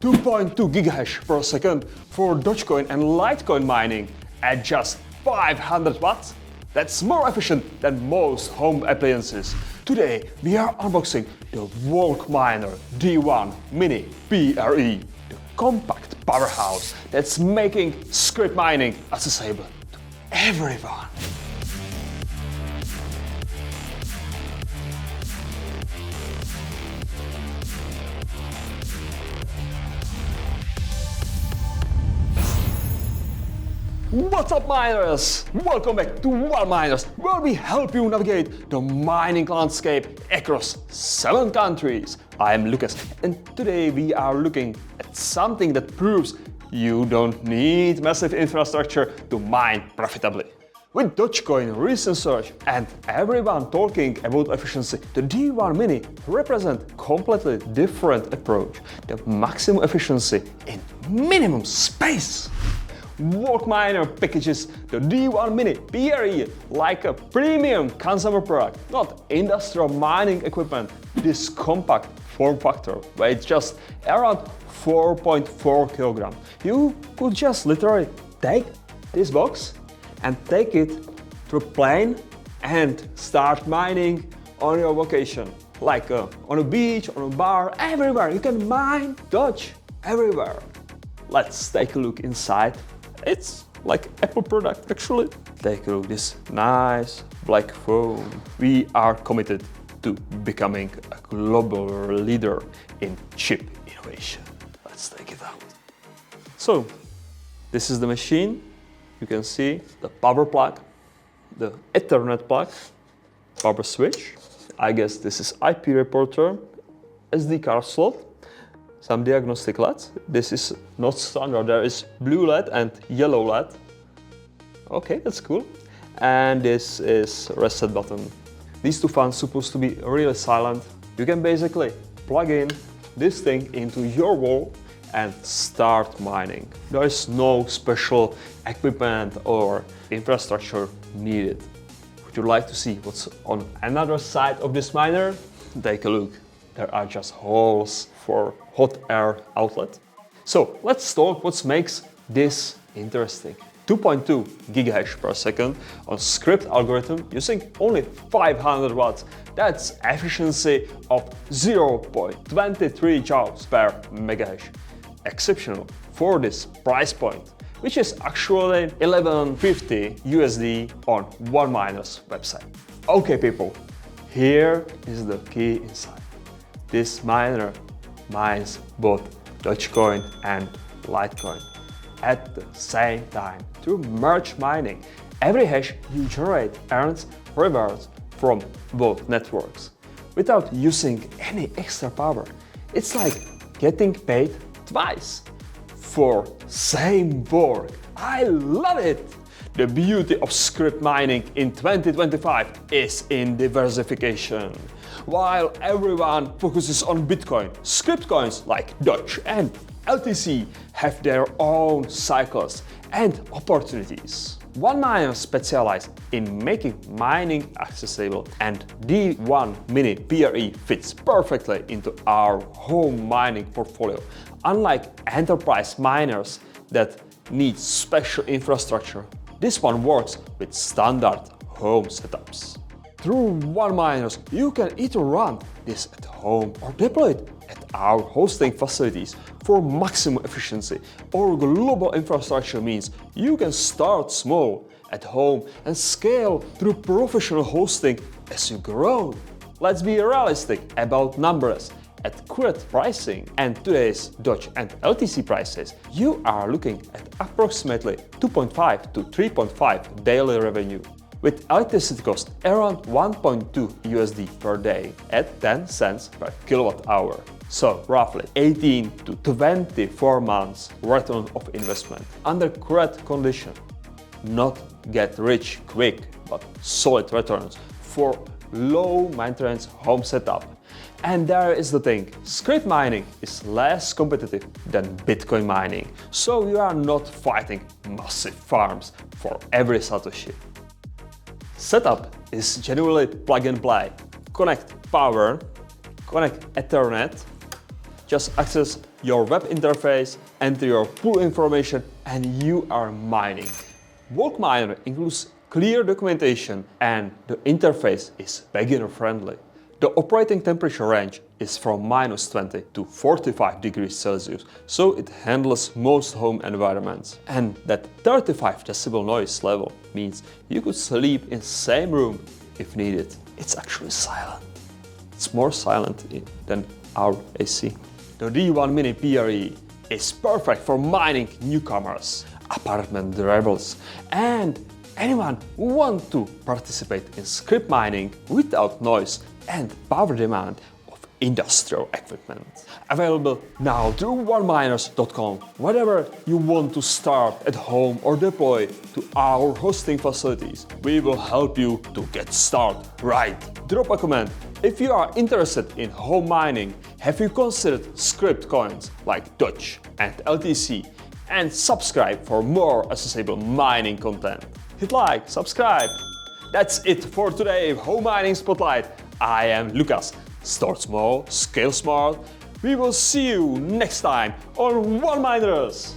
2.2 gigahash per second for Dogecoin and Litecoin mining at just 500 watts? That's more efficient than most home appliances. Today we are unboxing the VolcMiner D1 Mini PRE, the compact powerhouse that's making script mining accessible to everyone. What's up, miners? Welcome back to VolcMiners, where we help you navigate the mining landscape across 7 countries. I'm Lucas, and today we are looking at something that proves you don't need massive infrastructure to mine profitably. With Dogecoin recent surge and everyone talking about efficiency, the D1 Mini represents a completely different approach, the maximum efficiency in minimum space. VolcMiner packages the D1 Mini PRE like a premium consumer product, not industrial mining equipment. This compact form factor weighs just around 4.4 kilograms. You could just literally take this box and take it to a plane and start mining on your vacation. Like on a beach, on a bar, everywhere. You can mine Doge everywhere. Let's take a look inside. It's like Apple product actually. Take a look at this nice black phone. We are committed to becoming a global leader in chip innovation. Let's take it out. So, this is the machine. You can see the power plug, the Ethernet plug, power switch. I guess this is IP reporter, SD card slot, some diagnostic LEDs. This is not standard, there is blue LED and yellow LED. Okay, that's cool. And this is reset button. These two fans supposed to be really silent. You can basically plug in this thing into your wall and start mining. There is no special equipment or infrastructure needed. Would you like to see what's on another side of this miner? Take a look. There are just holes for hot air outlet. So let's talk what makes this interesting. 2.2 gigahash per second on script algorithm using only 500 watts. That's efficiency of 0.23 joules per megahash. Exceptional for this price point, which is actually $11.50 USD on VolcMiner's website. Okay people, here is the key insight. This miner mines both Dogecoin and Litecoin at the same time. Through merge mining, every hash you generate earns rewards from both networks without using any extra power. It's like getting paid twice for same work. I love it! The beauty of script mining in 2025 is in diversification. While everyone focuses on Bitcoin, script coins like Doge and LTC have their own cycles and opportunities. VolcMiner specializes in making mining accessible, and D1 Mini PRE fits perfectly into our home mining portfolio. Unlike enterprise miners that need special infrastructure, this one works with standard home setups. Through VolcMiners, you can either run this at home or deploy it at our hosting facilities for maximum efficiency. Our global infrastructure means you can start small at home and scale through professional hosting as you grow. Let's be realistic about numbers. At current pricing and today's Doge and LTC prices, you are looking at approximately 2.5 to 3.5 daily revenue, with electricity cost around 1.2 USD per day at 10 cents per kilowatt hour. So roughly 18 to 24 months return of investment. Under current condition, not get rich quick, but solid returns for low maintenance home setup. And there is the thing, script mining is less competitive than Bitcoin mining, so you are not fighting massive farms for every Satoshi. Setup is genuinely plug and play. Connect power, connect Ethernet, just access your web interface, enter your pool information, and you are mining. VolcMiner includes clear documentation and the interface is beginner friendly. The operating temperature range is from -20 to 45 degrees Celsius, so it handles most home environments. And that 35 decibel noise level means you could sleep in the same room if needed. It's actually silent. It's more silent than our AC. The D1 Mini PRE is perfect for mining newcomers, apartment rebels, and anyone who wants to participate in script mining without noise and power demand of industrial equipment. Available now through VolcMiners.com. Whatever you want to start at home or deploy to our hosting facilities, we will help you to get started right. Drop a comment if you are interested in home mining. Have you considered script coins like Doge and LTC? And subscribe for more accessible mining content. Hit like, subscribe. That's it for today, Home Mining Spotlight. I am Lucas. Start small, scale smart. We will see you next time on VolcMiners.